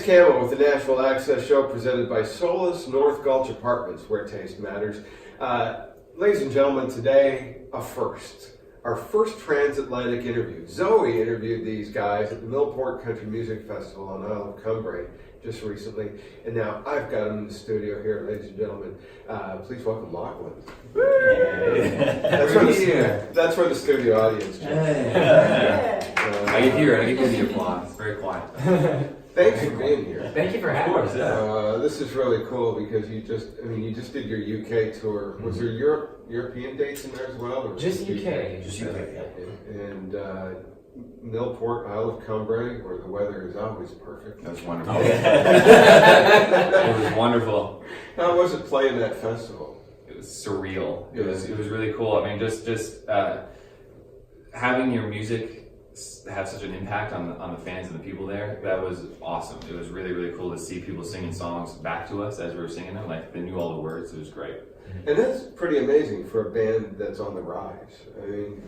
Camo with the Nashville Access Show presented by Solace North Gulch Apartments, where taste matters. Ladies and gentlemen, today, a first. Our first transatlantic interview. Zoe interviewed these guys at the Millport Country Music Festival on Isle of Cumbrae just recently, and now I've got them in the studio here, ladies and gentlemen. Please welcome Lockeland. That's for the studio audience. I can hear it. I can hear the applause. Very quiet. Thanks for being here. Thank you for having us. This is really cool because you just did your UK tour. Was there European dates in there as well? Or just UK. Just UK, yeah. And Millport, Isle of Cumbrae, where the weather is always perfect. That was wonderful. It was wonderful. How was it playing that festival? It was surreal. It was really cool. I mean, just having your music have such an impact on the fans and the people there, that was awesome. It was really, really cool to see people singing songs back to us as we were singing them. Like, they knew all the words. It was great. And that's pretty amazing for a band that's on the rise. I mean,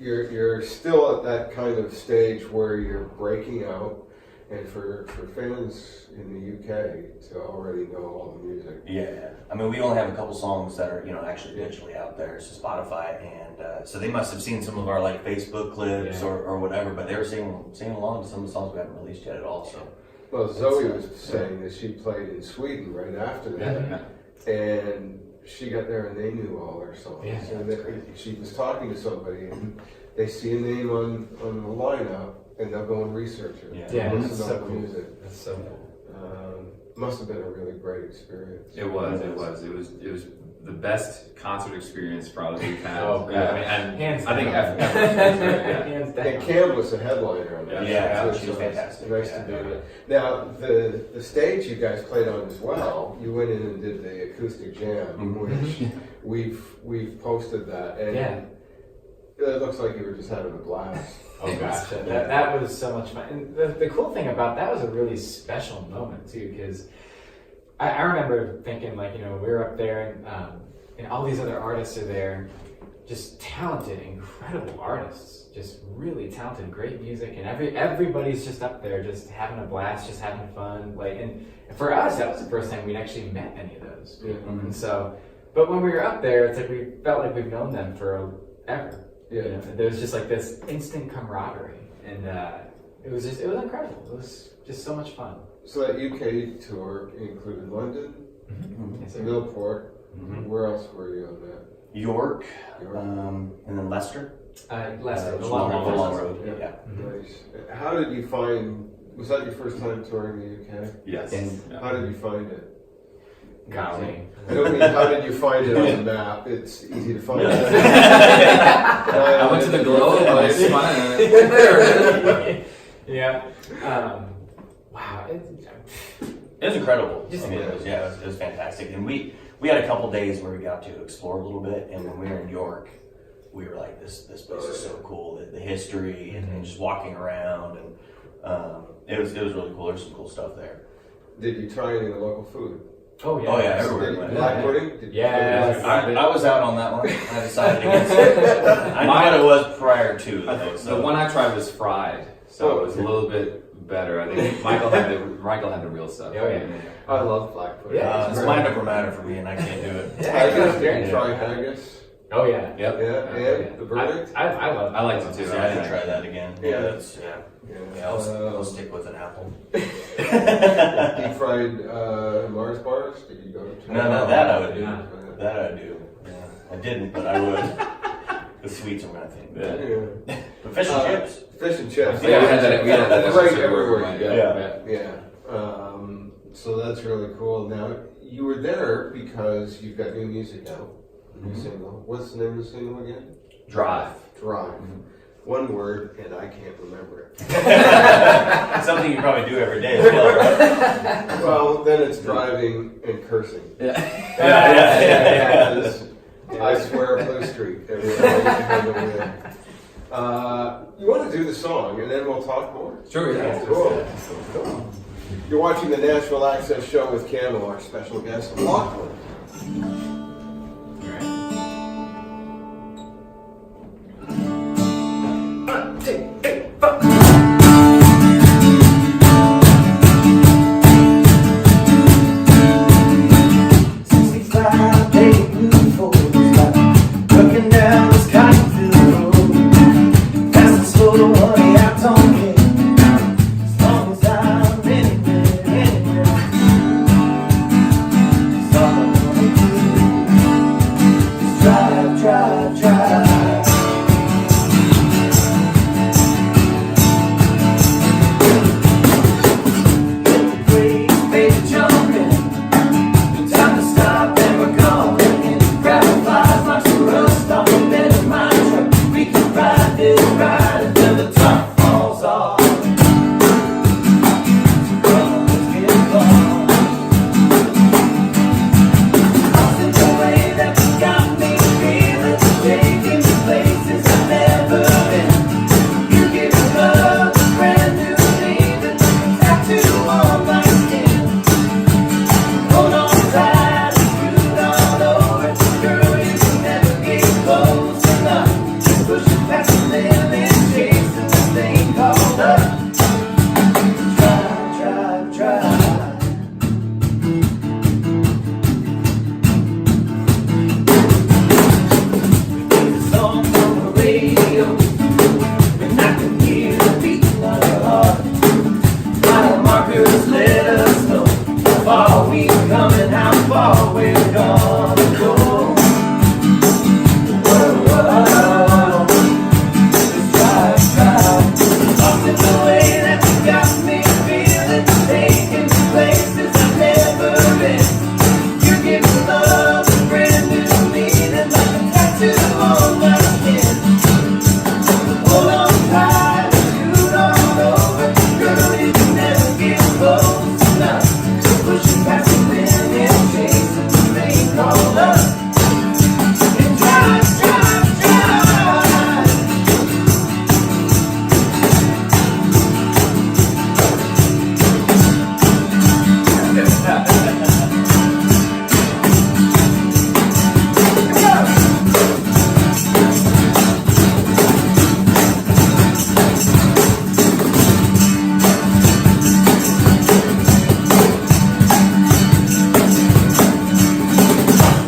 you're still at that kind of stage where you're breaking out, and for fans in the UK to already know all the music. Yeah, I mean, we only have a couple songs that are actually digitally out there, so Spotify, and so they must have seen some of our like Facebook clips or whatever, but they were singing along to some of the songs we haven't released yet at all. So, well, Zoe was saying that she played in Sweden right after that, and she got there and they knew all their songs. Yeah, and she was talking to somebody, and they see a name on the lineup, and they'll go and research it. Yeah, listen that's to so the cool. music. That's so cool. Must have been a really great experience. It was the best concert experience probably we've had. Oh, God. I mean, and Hands I think down. ever. And Cam was the headliner on that. Yeah, so she was fantastic. Nice to do it. Now, the stage you guys played on as well, you went in and did the acoustic jam, which we've posted that, and it looks like you were just having a blast. Oh gosh, that was so much fun. And the cool thing about that was a really special moment too, because I remember thinking, like, we're up there and all these other artists are there, just talented, incredible artists, just really talented, great music, and everybody's just up there, just having a blast, just having fun. Like, and for us, that was the first time we'd actually met any of those people. And so, but when we were up there, it's like we felt like we've known them forever. Yeah. There was just like this instant camaraderie, and it was incredible. It was just so much fun. So that UK tour included London, Yes, sir. Millport. Where else were you on that? York. And then Leicester. Leicester, the Long long road. road. Yeah. Nice. How did you find? Was that your first time touring the UK? Yes. How did you find it? Golly. I don't mean how did you find it on the map. It's easy to find. I went to the Globe. I was fine. Yeah. Wow. It was incredible. Just it was fantastic. And we had a couple days where we got to explore a little bit, and when we were in York, we were like, this place is so cool, the history and just walking around, and it was really cool. There's some cool stuff there. Did you try any of the local food? Oh yeah. Oh yeah, everywhere. Black pudding? Did you Yeah. I was out on that one. I decided against it. I knew what it was prior to though. So. The one I tried was fried, so it was a little bit better. I think Michael had the real stuff. Oh yeah. I love black pudding. Yeah. It's mind over matter for me, and I can't do it. Haggis? Did you try haggis? Oh yeah. Yep. Yeah, and the verdict? I love it. I liked it too. See, I didn't try that again. Yeah. I'll stick with an apple. Deep fried Mars bars? Did you go to? No, that I would do. Yeah. That I do. Yeah. I didn't, but I would. The sweets are my thing. Yeah. But fish and chips. Fish and chips. Yeah, we had that. Great everywhere. Yeah. So that's really cool. Now, you were there because you've got new music out. New single. What's the name of the single again? Drive. Drive. One word, and I can't remember it. Something you probably do every day as well, right? Well, then it's driving and cursing. Yeah. I swear, Blue Street. You want to do the song, and then we'll talk more? Sure. Yeah. Cool. You're watching the Nashville Access Show with Camo, our special guest, Lockeland. we're coming, how far we're gonna go. Whoa, whoa, let's drive. Lost in the way that you got me feeling, taking me places I've never been. You're giving love a brand new meaning, like a tattoo on my skin. Hold on tight, shoot on over, girl, you can never get close enough. Pushing past the limit, chasing the rain, call up. And drive, drive, drive.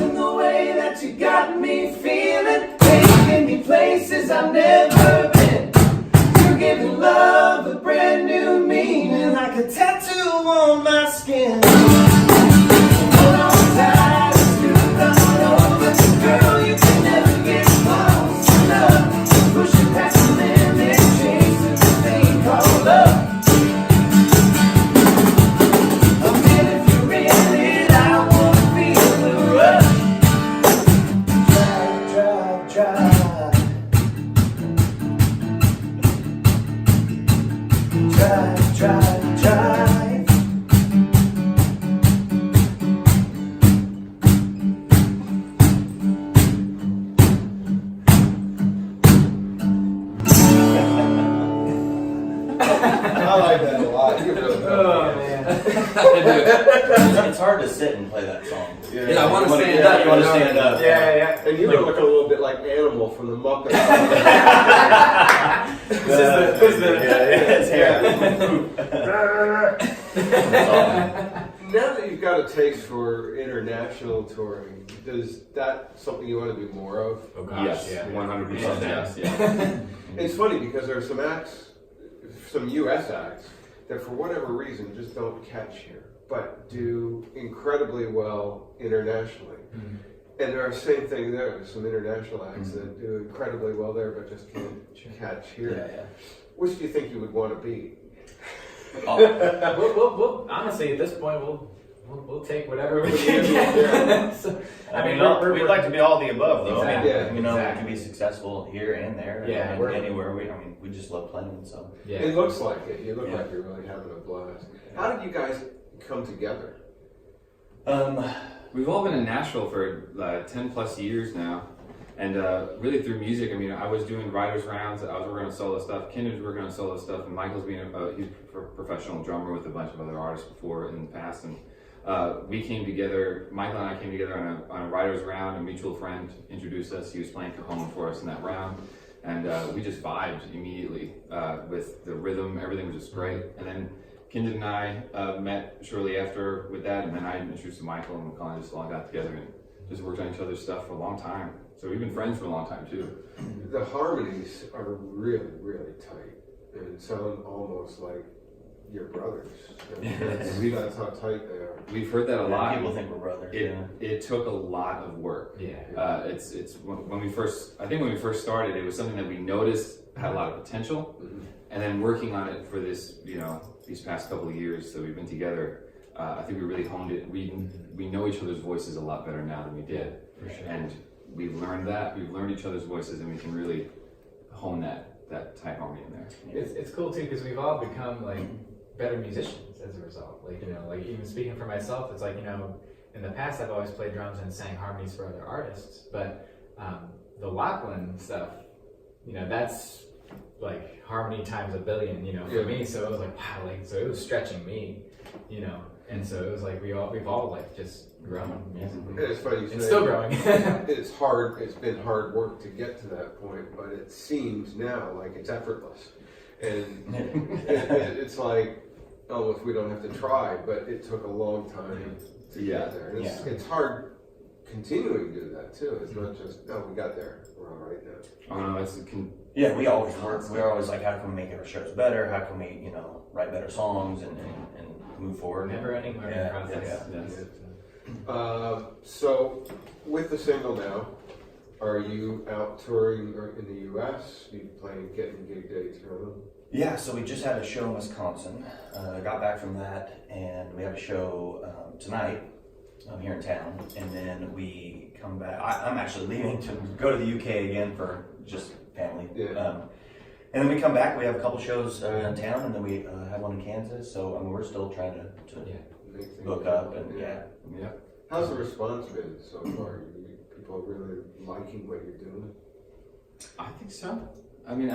In the way that you got me feeling, taking me places I've never been. You're giving love a brand new meaning, like a tattoo on my skin. Hold on tight, scoot on over, girl, you can never get close enough. Pushing past the limit, chasing the thing called love. A minute if you're in it, I wanna feel the rush. Drive, drive, drive. Drive, drive, drive. I like that a lot. You really Oh know. man. It's hard to sit and play that song. Yeah, I wanna stand Yeah, up, you want you to know? stand up. Yeah. And you look a little bit like Animal from the Muppets. This is the It's hair. Now that you've got a taste for international touring, is that something you want to do more of? Oh gosh, Yes, yeah. 100% yes, yeah. It's funny because there are some acts, some U.S. acts, that for whatever reason just don't catch here, but do incredibly well internationally. Mhm. And there are the same thing there. There's some international acts that do incredibly well there, but just can't catch here. Yeah. Which do you think you would want to be? We'll honestly at this point we'll take whatever we can get. So, I mean, we'd like to be all the above, though. Exactly. Yeah. You know, Exactly. we can be successful here and there, Yeah, and we're- anywhere. We just love playing. So yeah. It looks like it. You look Yeah. like you're really having a blast. How did you guys come together? We've all been in Nashville for 10 plus years now. And really through music, I mean, I was doing writers' rounds, I was working on solo stuff, Ken was working on solo stuff, and Michael's being he's a professional drummer with a bunch of other artists before in the past. And we came together, Michael and I came together on a writers' round. A mutual friend introduced us. He was playing cajon for us in that round. And we just vibed immediately with the rhythm. Everything was just great. And then Kindred and I met shortly after with that. And then I introduced to Michael, and we kind of just all got together and just worked on each other's stuff for a long time. So we've been friends for a long time too. The harmonies are really, really tight and sound almost like your brothers. That's how tight they are. We've heard that a lot. people think we're brothers. It took a lot of work. Yeah. It's when we first started, it was something that we noticed had a lot of potential, and then working on it for this, these past couple of years that we've been together, I think we really honed it. We know each other's voices a lot better now than we did, For sure. and we've learned that. We've learned each other's voices, and we can really hone that tight harmony in there. It's cool too because we've all become like better musicians as a result. Like like even speaking for myself, it's like in the past I've always played drums and sang harmonies for other artists, but the Lockeland stuff, that's like harmony times a billion, for me. So it was like wow, so it was stretching me, and so it was like we've all like just grown. And it's funny you say, It's still growing. it's hard. It's been hard work to get to that point, but it seems now like it's effortless, and it's like almost we don't have to try. But it took a long time to get there. And it's hard continuing to do that too. It's not just we got there. We're all right now. Oh no, Yeah, we always work. We're always like, how can we make our shows better? How can we, write better songs and move forward? Never ending learning Yeah, process. yeah. yes. So, with the single now, are you out touring in the U.S.? Are you getting gig dates around? Yeah, so we just had a show in Wisconsin. Got back from that, and we have a show tonight here in town. And then we come back. I'm actually leaving to go to the UK again for just family. Yeah. And then we come back. We have a couple shows in town, and then we have one in Kansas. So I mean, we're still trying to book up, and yeah. How's the response been so far? People really liking what you're doing? I think so. I mean,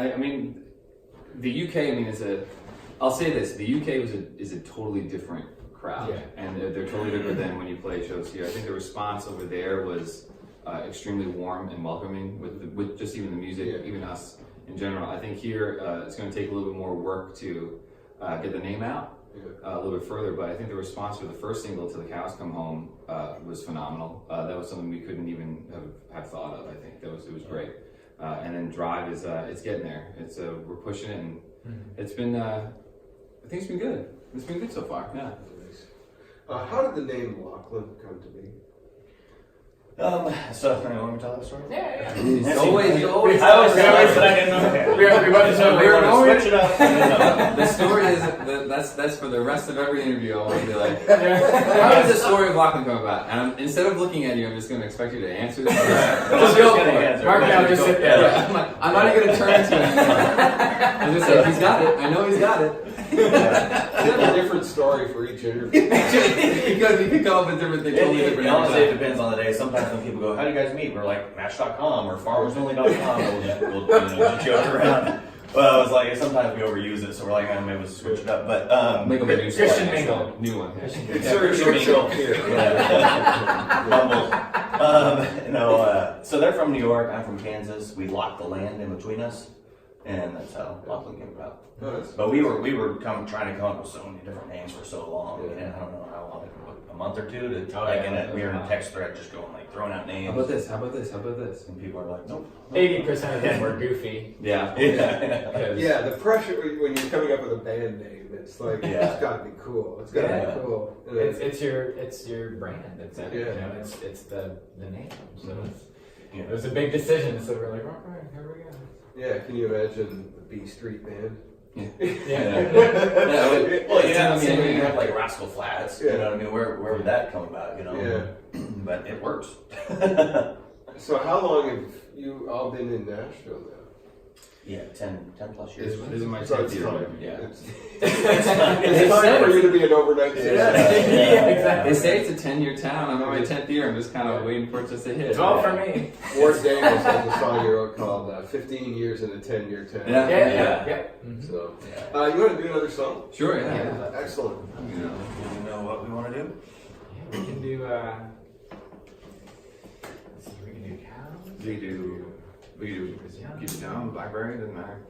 the UK. I mean, I'll say this: the UK is a totally different crowd, and they're totally different than when you play shows here. I think the response over there was extremely warm and welcoming with just even the music, even us in general. I think here it's going to take a little bit more work to get the name out a little bit further, but I think the response for the first single, "Till the Cows Come Home," was phenomenal. That was something we couldn't even have thought of. I think it was great. And then Drive is it's getting there. We're pushing it, and it's been I think it's been good. It's been good so far. Yeah. How did the name Lockeland come to be? So, you want me to tell that story? Yeah. It's always. I always said I didn't know. We're going to switch it up. The story is that's for the rest of every interview. I want to be like, how did the story of Lockeland come about? And instead of looking at you, I'm just going to expect you to answer this. Just go for it. Mark and I'll just sit there. Yeah, I'm not even going to turn to him. I'm just like, he's got it. I know he's got it. You have a different story for each interview. Because you can come up with different things. Totally different. Honestly, it depends on the day. Sometimes when people go, "How do you guys meet?" We're like, Match.com or FarmersOnly.com. We'll just joke around. Well, I was like, sometimes we overuse it, so we're like, maybe we'll switch it up. But make them a new Christian story. Mingle. New one. Christian Mingle here. No, so they're from New York. I'm from Kansas. We locked the land in between us, and that's how Lockeland came about. But we were trying to come up with so many different names for so long, and I don't know how long, a month or two to we were in a text thread just going like throwing out names. How about this? How about this? How about this? And people are like, nope. 80% of them were goofy. Yeah. Yeah, the pressure when you're coming up with a band name, it's like it's got to be cool. It's got to be cool. It's your brand. It's it's the name. So it was a big decision. So we're like, all right, here we go. Yeah, can you imagine the B Street Band? Yeah. Well, you have like Rascal Flats. You know what I mean? Where would that come about? You know? Yeah. But it works. So how long have you all been in Nashville now? Yeah, 10 plus years. This is my So 10th it's year. time. Yeah. It's time for you to be an overnight stay. Yeah, exactly. They say it's a 10-year town. I'm on my 10th year. I'm just kind of waiting for it just to hit. 12 for me. Ward Davis has a song you wrote called 15 Years in a 10-year town. Yeah. So, you want to do another song? Sure, yeah. Excellent. You know what we want to do? Yeah, we can do, let's see, we can do cows. We do Keep It Down, Blackberry, doesn't matter.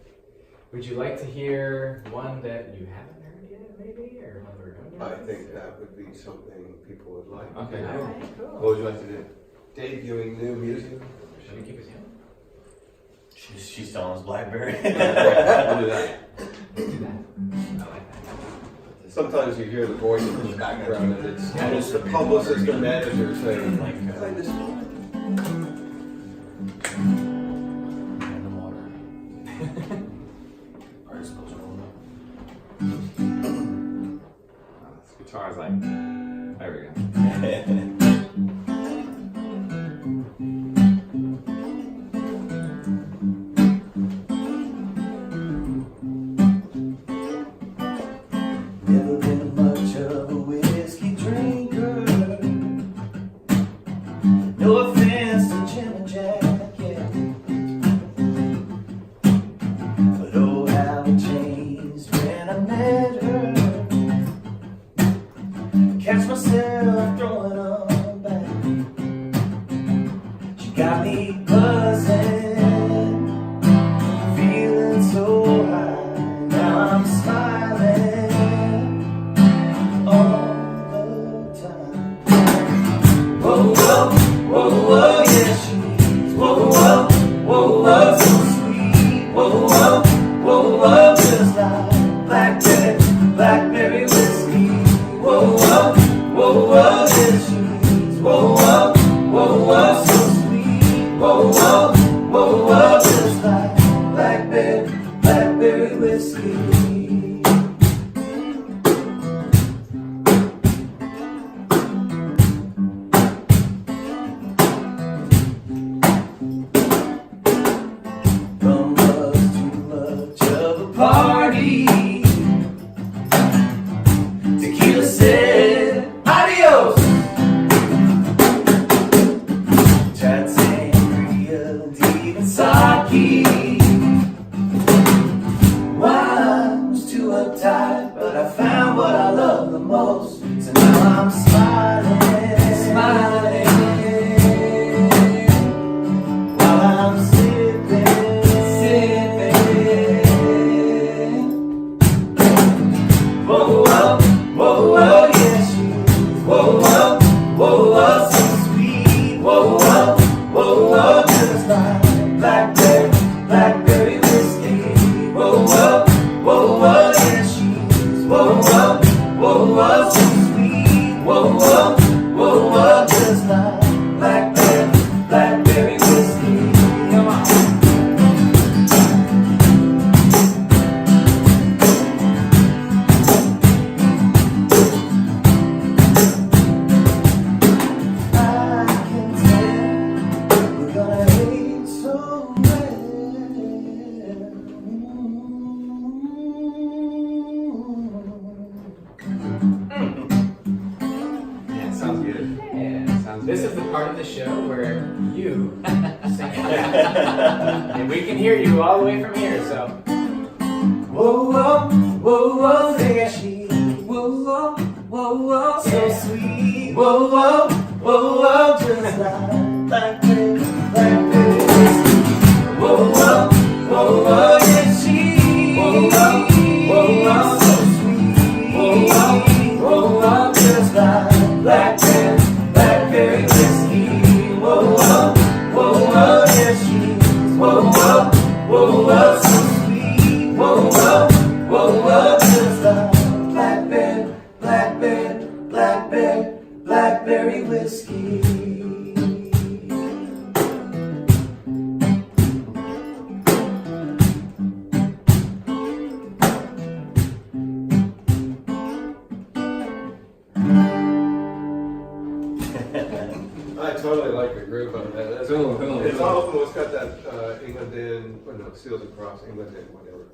Would you like to hear one that you haven't heard yet, maybe? Or one we're going to I think that would be something people would like. Okay, All cool. right, cool. What would you like to do? Debuting new music. Should we keep us young? She's telling us Blackberry. We'll do that. Let's do that. I like that. Sometimes you hear the voice in the background and it's the publicist or manager saying, like, play this one. In the water. Articles rolling up. This guitar's like, there we go. Never been much of a whiskey drinker. No offense to Jim and Jack, yeah. But oh, how it changed when I met her. Catch myself throwing on back. She got me buzzing, feeling so high. Now I'm smiling all the time. Whoa, whoa, whoa, whoa, yeah, she's whoa, whoa, whoa, whoa, so sweet. Whoa, whoa, whoa, whoa, just like blackberry whiskey. Whoa, whoa, whoa, whoa, yeah, she's whoa, so sweet. Whoa, whoa, whoa, whoa, just like blackberry whiskey. Whoa, whoa, whoa, whoa, yeah, she's whoa, whoa, whoa, whoa, so sweet. Whoa, whoa, whoa, whoa, just like blackberry whiskey. Come on. Yeah, sounds good. Yeah. Sounds This good. is the part of the show where you sing. And we can hear you all the way from here, so. Whoa, whoa, whoa, whoa, there she. Whoa, whoa, whoa, whoa, so sweet. Whoa, whoa, whoa, whoa, just like blackberry whiskey. Whoa, whoa, whoa, whoa, yeah, she. Whoa, whoa, whoa, whoa, so sweet. Whoa, whoa, whoa, whoa, just like blackberry whiskey. Whoa, whoa, whoa, whoa, yeah, she. Whoa, whoa, whoa, whoa, so sweet. Whoa, whoa, whoa, whoa, just like blackberry whiskey. I totally like the groove on that. That's Cool, cool. cool, It's cool. almost got that England in, or no, Seals Across, England in, whatever.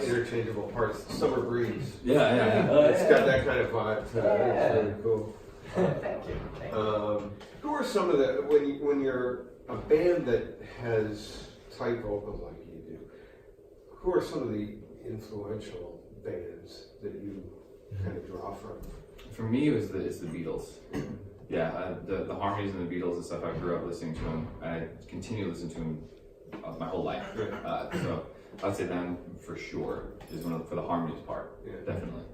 Interchangeable parts. Summer breeze. Yeah, yeah, yeah. It's got that kind of vibe to it. Yeah. It's really cool. Thank you. Thank you. Who are some of the when you're a band that has tight vocals like you do? Who are some of the influential bands that you kind of draw from? For me, it's the Beatles. Yeah, the harmonies and the Beatles and stuff. I grew up listening to them. I continue to listen to them my whole life. So I'd say them for sure is one of for the harmonies part. Yeah. Definitely.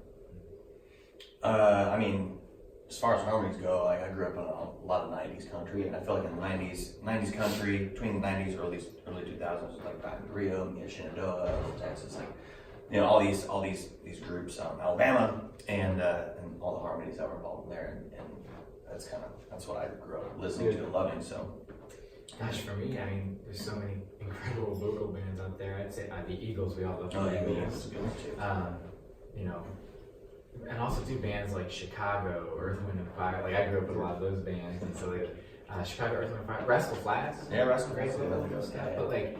I mean, as far as harmonies go, like I grew up in a lot of '90s country, and I feel like in the '90s country, between the '90s early 2000s, like Baton Rio, Shenandoah, Texas, like all these groups, Alabama, and all the harmonies that were involved in there, and that's what I grew up listening to and loving. So. Gosh, for me, I mean, there's so many incredible vocal bands out there. I'd say the Eagles. We all love the Eagles. And also too bands like Chicago, Earth, Wind and Fire. Like I grew up with a lot of those bands, and so like Chicago, Earth, Wind and Fire, Rascal Flatts. Yeah, Rascal Great Flatts, vocal really good. stuff. Yeah. But like,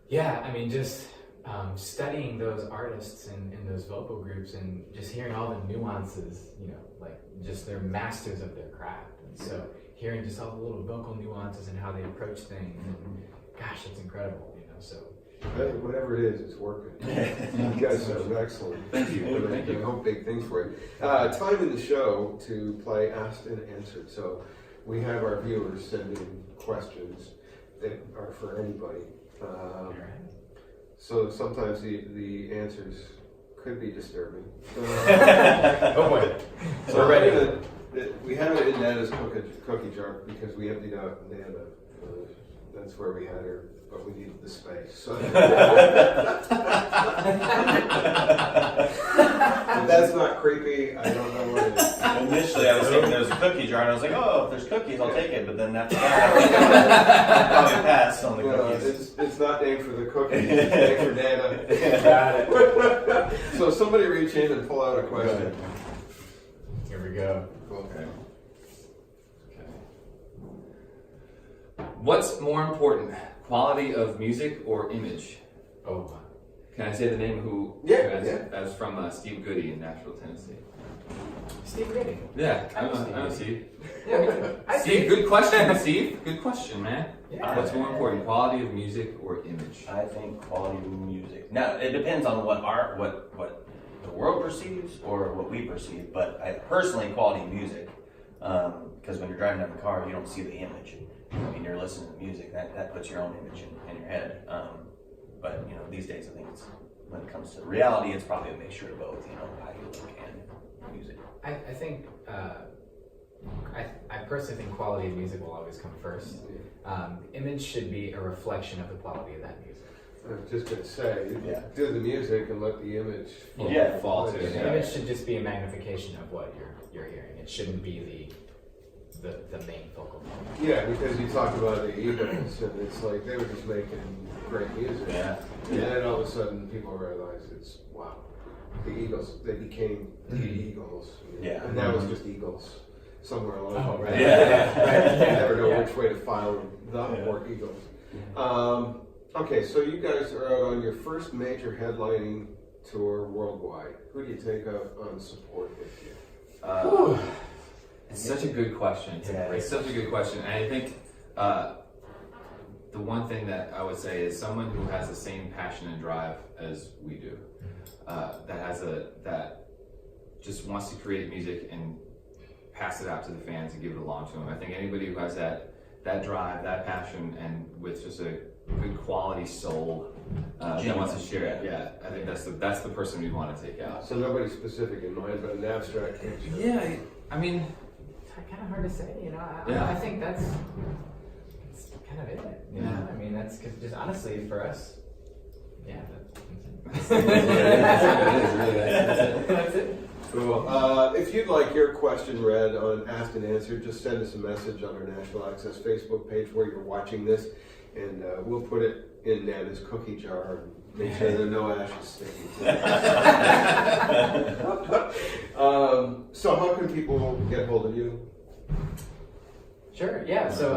yeah, I mean, just studying those artists and those vocal groups, and just hearing all the nuances. Like just they're masters of their craft, and so hearing just all the little vocal nuances and how they approach things. And gosh, it's incredible. So. Whatever it is, it's working. You guys are excellent. Thank you. Thank you. I hope big things for you. Time in the show to play Asked and Answered. So we have our viewers send in questions that are for anybody. So sometimes the answers could be disturbing. Oh boy. So we're ready. We have it in Nana's cookie jar because we emptied out Nana. That's where we had her, but we needed the space. So. If that's not creepy, I don't know what it is. Initially, I was thinking there was a cookie jar, and I was like, "Oh, if there's cookies, I'll take it." But then after that, I'll probably pass on the cookies. It's not named for the cookies. It's named for Nana. Got it. So somebody reach in and pull out a question. Here we go. Okay. What's more important, quality of music or image? Oh. Can I say the name who? Yeah, That's from Steve Goody in Nashville, Tennessee. Steve Goody. Yeah, I know I know Steve. Yeah, me too. Steve, good question, Steve. Good question, man. Yeah. What's more important, quality of music or image? I think quality of music. Now, it depends on what the world perceives or what we perceive. But I personally, quality of music, because when you're driving down the car, you don't see the image. I mean, you're listening to music that puts your own image in your head. But these days, I think when it comes to reality, it's probably a mixture of both. How you look and music. I think I personally think quality of music will always come first. Image should be a reflection of the quality of that music. I was just gonna say, do the music and let the image fall to it. The image should just be a magnification of what you're hearing. It shouldn't be the main focal point. Yeah, because you talk about the Eagles, and it's like they were just making great music. Yeah. And then all of a sudden people realize it's, wow, the Eagles, they became the Eagles. Yeah. And now it's just Eagles somewhere along the way. right. Yeah. You never know which way to file the or Eagles. Okay, so you guys are out on your first major headlining tour worldwide. Who do you take on support with you? It's such a good question. It's such a good question. And I think the one thing that I would say is someone who has the same passion and drive as we do, that just wants to create music and pass it out to the fans and give it along to them. I think anybody who has that drive, that passion, and with just a good quality soul that wants to share it. Yeah, I think that's the person we want to take out. So nobody specific in mind, but an abstract case. Yeah, I mean, It's kind of hard to say, you know. Yeah. I think that's kind of it. You know, I mean, that's cause just honestly for us. Yeah, that's it. Cool. If you'd like your question read on Asked and Answered, just send us a message on our Nashville Access Facebook page where you're watching this, and we'll put it in Nana's cookie jar and make sure there are no ashes sticking to it. So how can people get hold of you? Sure. Yeah. So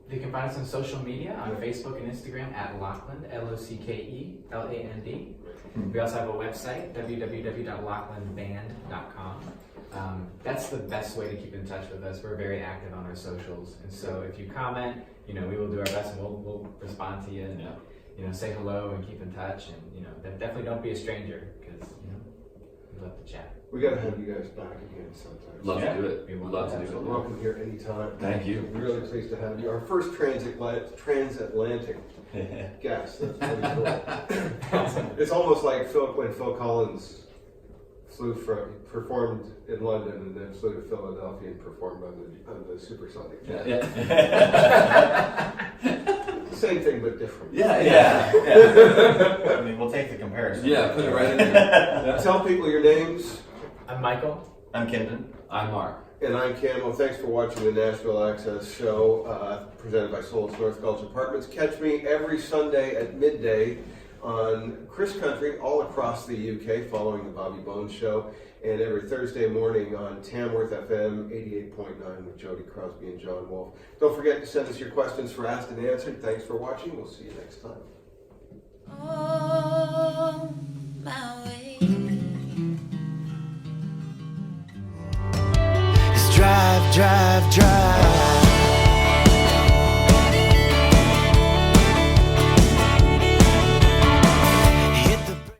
you can find us on social media on Facebook and Instagram at Lockeland, LOCKELAND. We also have a website, www.locklandband.com. That's the best way to keep in touch with us. We're very active on our socials, and so if you comment, we will do our best, and we'll respond to you, and say hello and keep in touch, and definitely don't be a stranger because we love to chat. We got to have you guys back again sometime. love to do it. We We'd would love to love do So it. welcome here anytime. Thank you. We're really pleased to have you. Our first transatlantic guest. That's pretty cool. It's almost like when Phil Collins performed in London and then flew to Philadelphia and performed on the Supersonic Jet. Yeah. Same thing but different. Yeah. I mean, we'll take the comparison. Yeah, put it right in there. Tell people your names. I'm Michael. I'm Kendon. I'm Mark. And I'm Camo. Thanks for watching the Nashville Access Show presented by Solus North Gulch Apartments. Catch me every Sunday at midday on Chris Country all across the UK following the Bobby Bones Show, and every Thursday morning on Tamworth FM 88.9 with Jody Crosby and John Wolf. Don't forget to send us your questions for Asked and Answered. Thanks for watching. We'll see you next time. On my way. Drive, drive, drive.